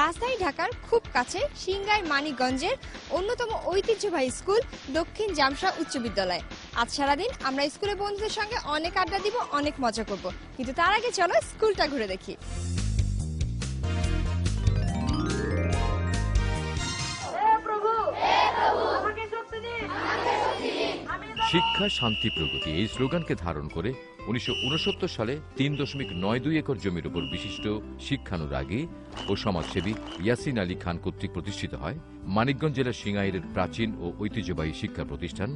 রাজধানী ঢাকার খুব কাছে সিংগাইর মানিকগঞ্জের অন্যতম ঐতিহ্যবাহী স্কুল দক্ষিণ জামশা উচ্চ বিদ্যালয়। আজ সারাদিন আমরা স্কুলের বন্ধুদের সঙ্গে অনেক আড্ডা দিব, অনেক মজা করব, কিন্তু তার আগে চলো স্কুলটা ঘুরে দেখি। শিক্ষা শান্তি প্রগতি এই স্লোগানকে ধারণ করে 1969 সালে 3.92 একর জমির উপর বিশিষ্ট শিক্ষানুরাগী ও সমাজসেবী ইয়াসিন আলী খান কর্তৃক প্রতিষ্ঠিত হয় মানিকগঞ্জ জেলার সিংগাইরের প্রাচীন ও ঐতিহ্যবাহী শিক্ষা প্রতিষ্ঠান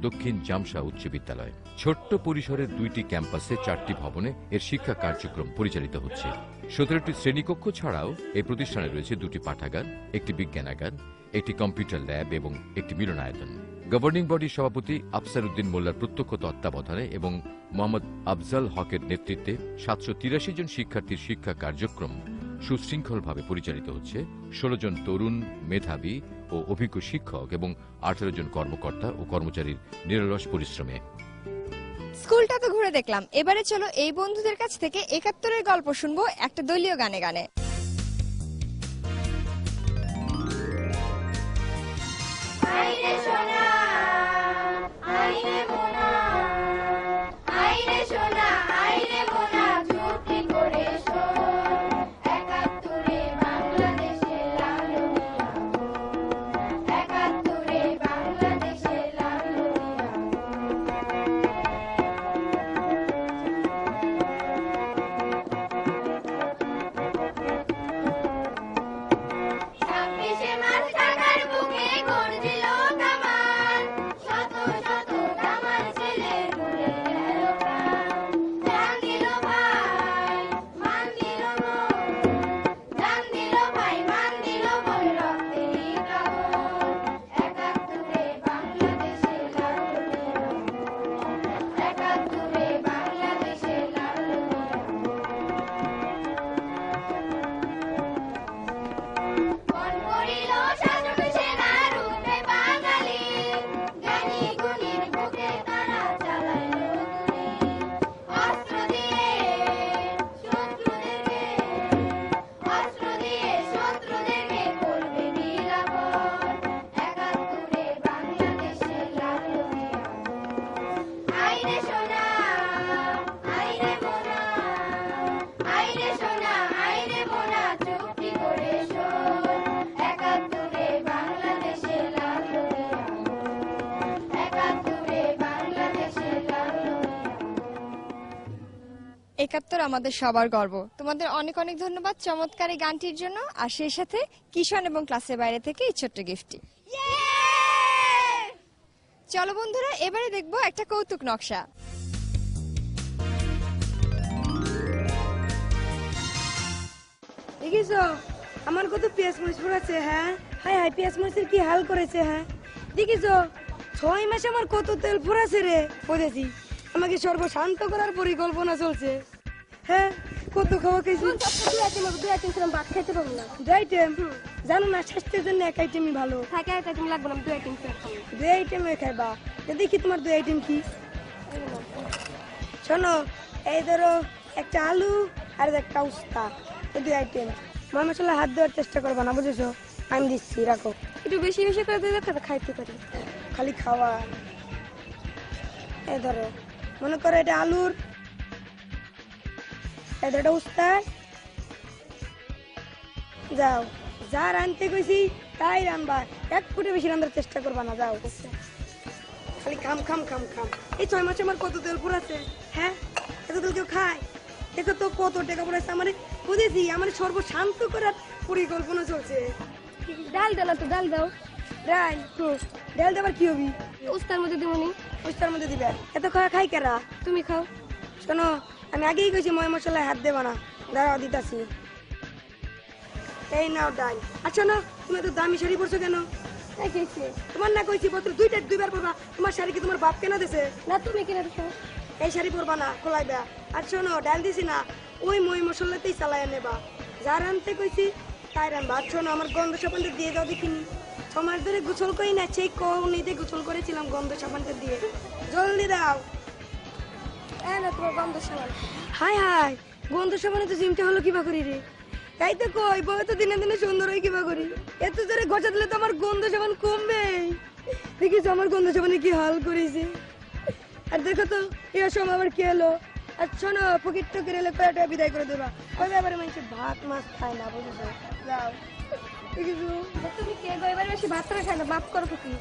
দক্ষিণ জামশা উচ্চ বিদ্যালয়। ছোট্ট পরিসরের 2টি ক্যাম্পাসে 4টি ভবনে এর শিক্ষা কার্যক্রম পরিচালিত হচ্ছে। 17টি শ্রেণীকক্ষ ছাড়াও এই প্রতিষ্ঠানে রয়েছে 2টি পাঠাগার, একটি বিজ্ঞানাগার, একটি কম্পিউটার ল্যাব এবং একটি মিলনায়তন। গভর্নিং বডির সভাপতি আফসার উদ্দিন মোল্লার প্রত্যক্ষ তত্ত্বাবধানে এবং মোহাম্মদ আফজাল হকের নেতৃত্বে 783 জন শিক্ষার্থীর শিক্ষা কার্যক্রম সুশৃঙ্খলভাবে পরিচালিত হচ্ছে। 16 জন তরুণ, মেধাবী ও অভিজ্ঞ শিক্ষক এবং 18 জন কর্মকর্তা ও কর্মচারীর নিরলস পরিশ্রমে। স্কুলটা তো ঘুরে দেখলাম, এবারে চলো এই বন্ধুদের কাছ থেকে 71-এর গল্প শুনবো একটা দলীয় গানে গানে। একাত্তর আমাদের সবার গর্ব। তোমাদের অনেক অনেক ধন্যবাদ চমৎকার এই গানটির জন্য, আর সেই সাথে কিশোর এবং ক্লাসের বাইরে থেকে এই ছোট্ট গিফটটি। চলো বন্ধুরা, এবারে দেখবো একটা কৌতুক নকশা। দেখিছো আমার কত পেঁয়াজ মরিচ পড়েছে? হ্যাঁ হাই হাই, পেঁয়াজ মরিচের কি হাল করেছে? হ্যাঁ দেখিছো 6 মাসে আমার কত তেল পড়েছে রে। বুঝেছি, আমাকে সর্বশান্ত করার পরিকল্পনা চলছে। হ্যাঁ কত খাওয়া খেয়েছি? 2 আইটেম ছিলাম, ভাত খাইতে পারবো না। 2 আইটেম জানো না, স্বাস্থ্যের জন্য 1 আইটেমই ভালো থাকে। 1 আইটেম লাগবে না, 2 আইটেম খাবো। 2 আইটেম খাইবা? দেখি তোমার 2 আইটেম কি। শোনো, এই ধরো একটা আলু আর একটা উস্তা, এই 2 আইটেম। মা মশলা হাত দেওয়ার চেষ্টা করবা না, বুঝেছো? আমি দিচ্ছি, রাখো। একটু বেশি বেশি করে দিলে খাইতে পারি, খালি খাওয়া। এই ধরো, মনে করো এটা আলুর, এটা উস্তা। যাও, যা রাঁধতে কইছি তাই রান্না, 1 ফুটে বেশি রান্নার চেষ্টা করবা না। যাও, খালি খাম খাম খাম খাম। এই 6 মাসে আমার কত তেল পুরাছে। হ্যাঁ এত তেল কেউ খায়? দেখো তো কত টাকা পড়েছে আমার। বুঝেছি, আমার সর্বশান্ত করার পরিকল্পনা চলছে। ডাল ডাল তো ডাল দাও। ডাল ডাল দেবার কি হবি? উস্তার মধ্যে দিবনি। উস্তার মধ্যে দিবে? এত খাওয়া খাই কেরা? তুমি খাও। শোনো, আমি আগেই কইছি ময় মশলায় হাত দেবা না। দাঁড়াও, দিতাছি। এই নাও ডাল। আচ্ছা না, তুমি তো দামি শাড়ি পরছো কেন? তোমার না কইছি বছর 2বার পরবা। তোমার শাড়ি কি তোমার বাপ কেনা দিছে? না, তুমি কিনে দিছো। এই শাড়ি পরবা না, খোলাইবা। আর শোনো, ডাল দিছি না, ওই মই মশলাতেই চালাইয়া নেবা। যা রানতে কইছি তাই রানবা। আর শোনো, আমার গন্ধ সাবানটা দিয়ে দাও দেখিনি। 6 মাস ধরে গোসল করি না, সেই কৌনিতে গোসল করেছিলাম গন্ধ সাবানটা দিয়ে। জলদি দাও। তোমার গন্ধ সাবান। হাই হাই, গন্ধ সাবানে তো জিমটা হলো কিবা করি রে। তাই তো কই বউ তো দিনে দিনে সুন্দর হয়ে কিবা করি, এত জোরে ঘষা দিলে তো আমার গন্ধ সাবান কমবে। দেখিস আমার গন্ধ সাবানে কি হাল করেছে। আর দেখো তো এই সময় আবার কি হলো। আর শোনো পকেট টকের এলে কয়টা বিদায় করে দেবা, কবে আবার মানুষ ভাত মাছ খায় না, বুঝেছো? যাও দেখিছো তুমি কে গো এবার বেশি ভাত খায় না, বাপ করো কি?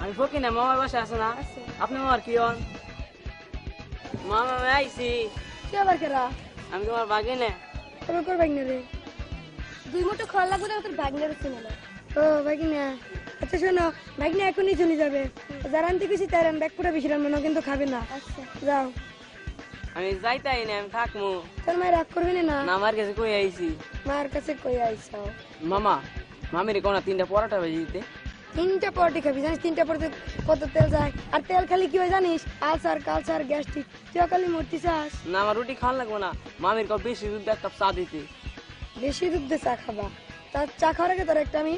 আমি ফকি না, মামার বাসা আছে না? আছে। আপনি মামার কি হন? মামা আমি আইছি। কে আবার কেরা? আমি তোমার বাগিনে। তবে কর ভাগনা রে, 2 মুঠো খড় লাগবে না তোর ভাগনার চিনে না। ও ভাগনা, আচ্ছা শোনো ভাগনা এখনই চলে যাবে, যারা আনতে গেছি তার ব্যাগ পুরো বেশি রান্না না কিন্তু খাবে না। আচ্ছা যাও। আমি যাইতাই না, আমি থাকমু। তোর মায়ের রাগ করবি না? না, আমার কাছে কই আইছি। মায়ের কাছে কই আইসাও? মামা, মামির কোনা 3টা পরোটা ভেজে দিতে। 3টা পরোটা খাবি জানিস? 3টা পরোটা কত তেল যায়, আর তেল খালি কি হয় জানিস? আলসার কালসার গ্যাস্ট্রিক, তুই খালি মরতে চাস। না, আমার রুটি খাওয়া লাগবো না, মামির কাপ বেশি দুধ 1 কাপ চা দিতে। বেশি দুধ দিয়ে চা খাবা? তার চা খাওয়ার আগে তোর একটা আমি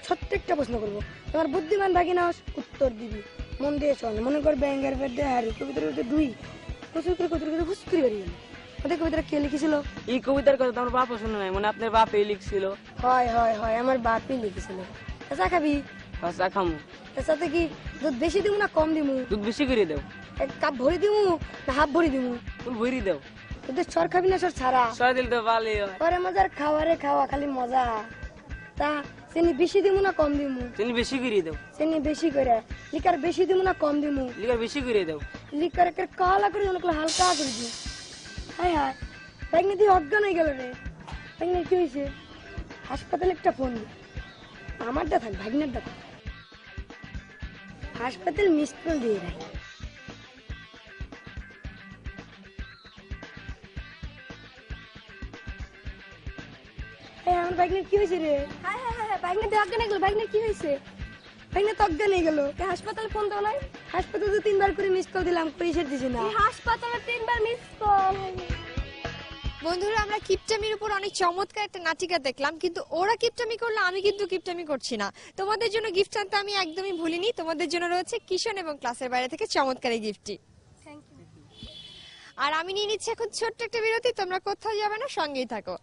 ছোট্ট একটা প্রশ্ন করবো, তোমার বুদ্ধিমান ভাগি না উত্তর দিবি, মন দিয়ে শোন। মনে কর ব্যাঙ্গের পেট দিয়ে হারি কবিতার ভিতরে 2 কচুর করে হুস করে বেরিয়ে গেল। ওদের কবিতাটা কে লিখেছিল? এই কবিতার কথা তো আমার বাপও শুনে নাই, মানে আপনার বাপই লিখছিল। হয় হয় হয়, আমার বাপই লিখেছিল। তা চা খাবি? চা খামু। তার সাথে কি দুধ বেশি দিমু না কম দিমু? দুধ বেশি করে দেও। 1 কাপ ভরি দিমু না হাফ ভরি দিমু? ফুল ভরি দেও। তোদের সর খাবি না সর ছাড়া? সয় দিল তো ভালোই হয়। পরে মজার খাওয়ারে খাওয়া খালি মজা। তা চিনি বেশি দিমু না কম দিমু? চিনি বেশি করে দেও। চিনি বেশি করে। লিকার বেশি দিমু না কম দিমু? লিকার বেশি করে দেও। লিকার একের কালা করে অনেক হালকা করে দিই। হায় হায়, ব্যাগনি দিয়ে অজ্ঞান হয়ে গেল রে। ব্যাগনি কি হয়েছে? হাসপাতালে একটা ফোন দি। আমারটা থাক, ভাগনারটা থাক। হাসপাতাল মিস কল দিয়ে রাখ। আমার ব্যাগনি কি হয়েছে রে? হ্যাঁ হ্যাঁ হ্যাঁ, ব্যাগনি দিয়ে অজ্ঞান হয়ে গেল। ব্যাগনি কি হয়েছে? ব্যাগনি তো অজ্ঞান হয়ে গেল। হাসপাতালে ফোন দাও নাই? হাসপাতালে তো 3বার করে মিস কল দিলাম, পরিষের দিছি না। হাসপাতালে 3বার মিস কল। বন্ধুরা, আমরা কিপটামির উপর অনেক চমৎকার একটা নাটিকা দেখলাম, কিন্তু ওরা কিপটামি করলো, আমি কিন্তু কিপটামি করছি না। তোমাদের জন্য গিফট আনতে আমি একদমই ভুলিনি। তোমাদের জন্য রয়েছে কিশন এবং ক্লাসের বাইরে থেকে চমৎকার এই গিফটটি। আর আমি নিয়ে নিচ্ছি এখন ছোট্ট একটা বিরতি, তোমরা কোথাও যাবে না, সঙ্গেই থাকো।